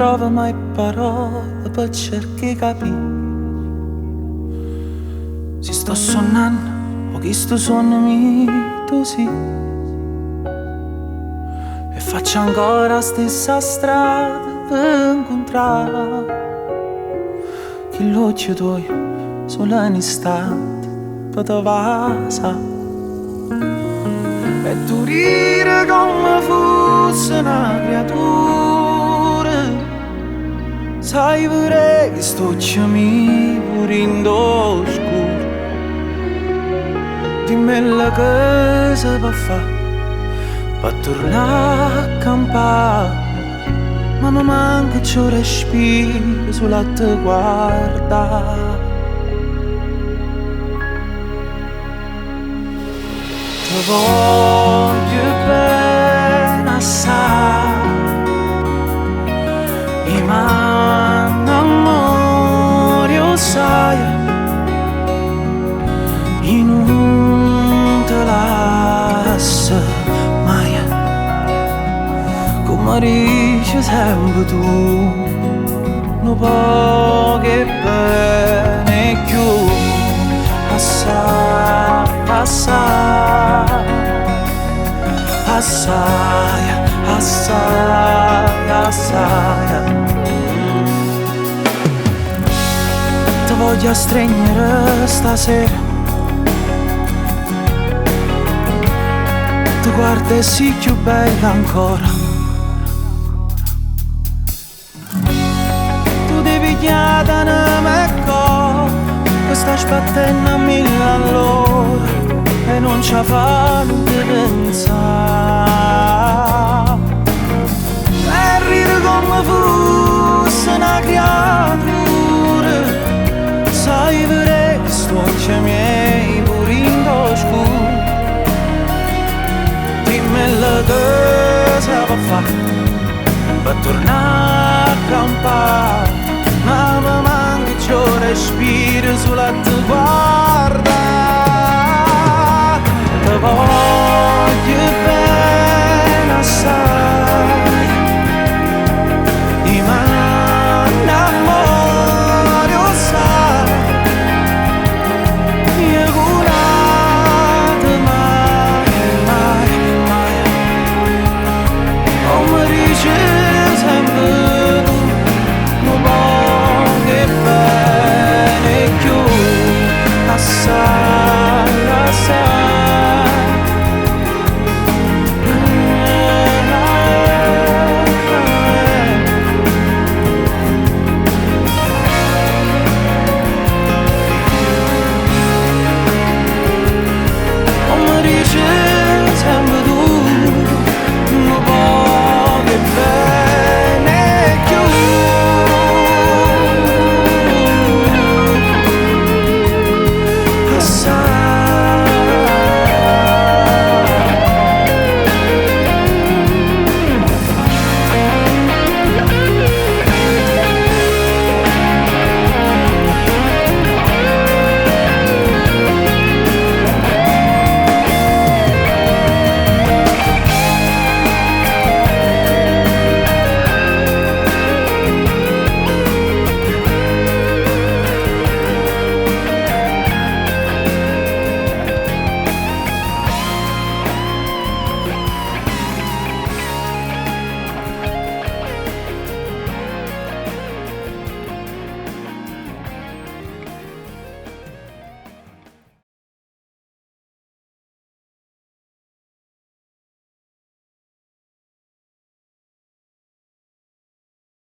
trovo mai parole per cercare di capire se sto sonnando o chi sto sonno mio sì. E faccio ancora la stessa strada per incontrare che l'occhio tuo solo un istante per te vasa. E tu ride come fosse una creatura, sai pure che sto mio pure in oscuro. Dimmi la cosa per fare per tornare a campare, ma mi manca ciò respiro sulla te guarda. Ti voglio bene assai, e m'amore lo sai, e non te lascio mai, come dici sempre tu, non può che bene più assai, assai, assai, assai, assai. Ti voglio stringere stasera, ti guarda e sei più bella ancora. Tu devi chiedere me cosa, che sta aspettando a 1000 all'ora e non ci fanno pensare. E ride come fosse una creatura, sai pure che sto occhi miei pure in oscuro. Dimmi la cosa per fare per tornare a campare,